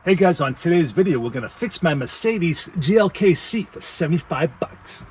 Hey guys, on today's video, we're gonna fix my Mercedes GLK seat for 75 bucks.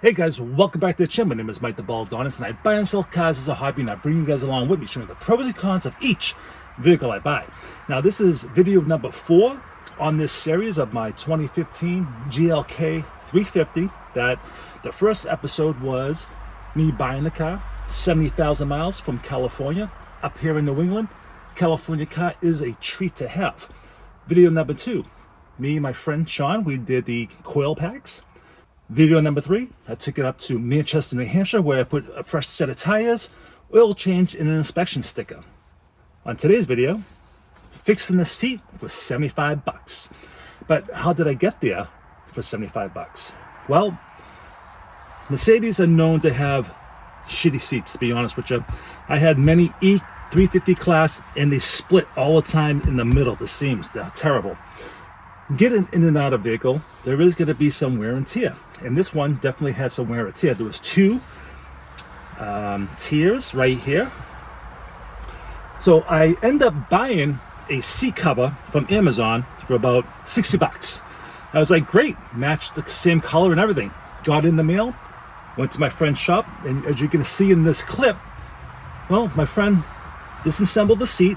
Hey guys, welcome back to the channel. My name is Mike the Baldadonis, and I buy and sell cars as a hobby, and I bring you guys along with me, showing the pros and cons of each vehicle I buy. Now, this is video number 4 on this series of my 2015 GLK 350. That the first episode was me buying the car, 70,000 miles from California, up here in New England. California car is a treat to have. Video number 2, me and my friend Sean, we did the coil packs. Video number 3, I took it up to Manchester, New Hampshire, where I put a fresh set of tires, oil change, and an inspection sticker. On today's video, fixing the seat for 75 bucks. But how did I get there for 75 bucks? Well, Mercedes are known to have shitty seats, to be honest with you. I had many E350 class, and they split all the time in the middle, the seams. They're terrible. Getting in and out of vehicle, there is going to be some wear and tear, and this one definitely had some wear and tear. There was 2 tears right here. So I end up buying a seat cover from Amazon for about 60 bucks. I was like, great, matched the same color and everything. Got in the mail, went to my friend's shop, and as you can see in this clip, well, my friend disassembled the seat,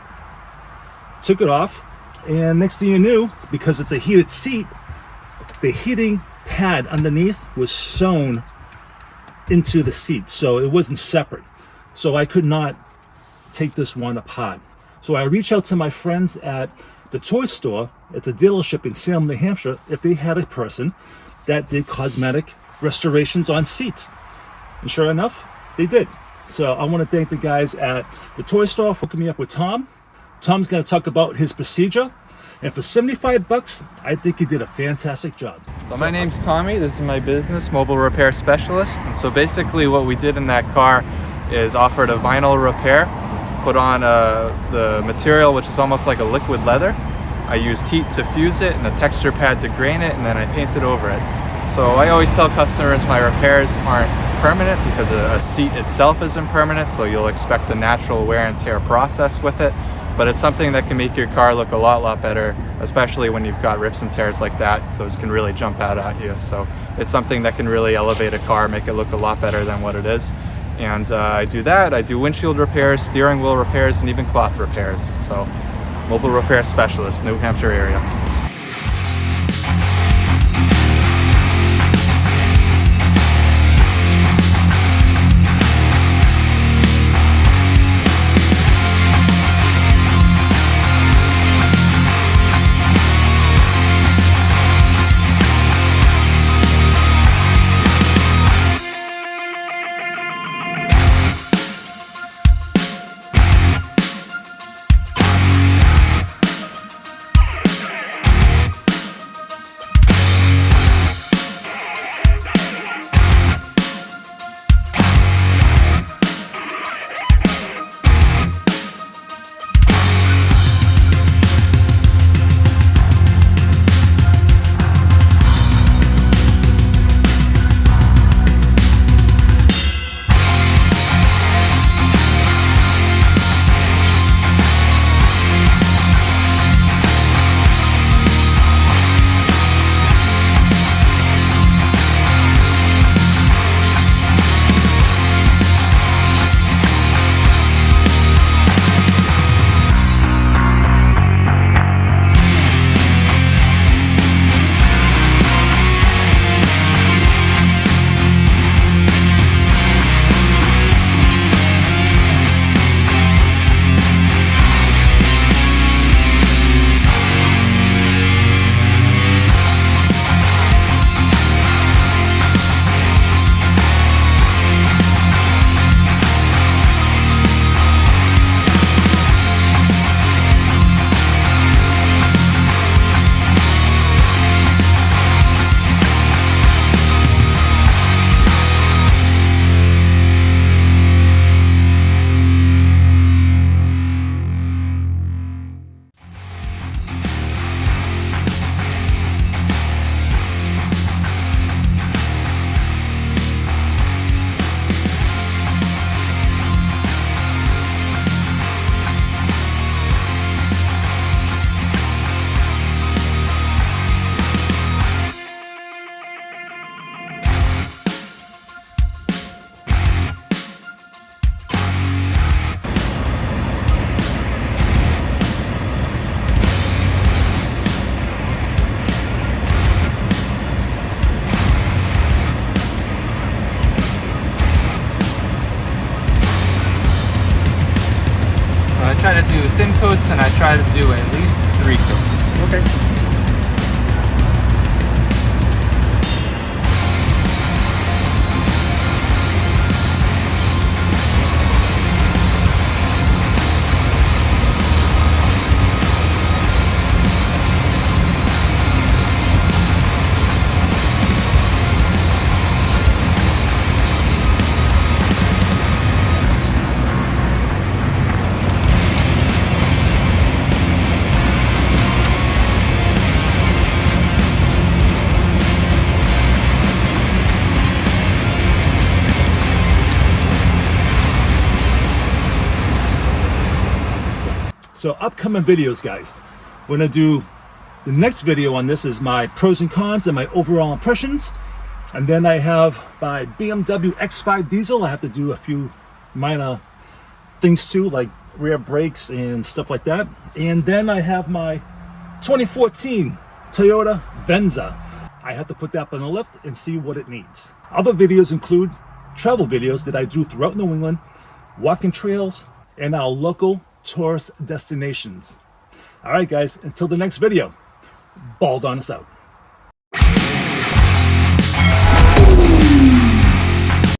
took it off, and next thing you knew, because it's a heated seat, the heating pad underneath was sewn into the seat, so it wasn't separate. So I could not take this one apart. So I reached out to my friends at the toy store. It's a dealership in Salem, New Hampshire, if they had a person that did cosmetic restorations on seats. And sure enough, they did. So I want to thank the guys at the toy store for hooking me up with Tom. Tom's going to talk about his procedure, and for 75 bucks, I think he did a fantastic job. So my name's Tommy. This is my business, Mobile Repair Specialist. And so basically what we did in that car is offered a vinyl repair, put on the material, which is almost like a liquid leather. I used heat to fuse it and a texture pad to grain it, and then I painted over it. So I always tell customers my repairs aren't permanent because a seat itself is impermanent, so you'll expect a natural wear and tear process with it. But it's something that can make your car look a lot better, especially when you've got rips and tears like that. Those can really jump out at you. So it's something that can really elevate a car, make it look a lot better than what it is. And I do that. I do windshield repairs, steering wheel repairs, and even cloth repairs. So Mobile Repair Specialist, New Hampshire area. try to do thin coats, and I try to do at least 3 coats. Okay. So upcoming videos, guys. We're gonna do the next video on this is my pros and cons and my overall impressions. And then I have my BMW X5 diesel. I have to do a few minor things too, like rear brakes and stuff like that. And then I have my 2014 Toyota Venza. I have to put that up on the lift and see what it needs. Other videos include travel videos that I do throughout New England, walking trails, and our local tourist destinations. All right, guys, until the next video, Baldadonis out.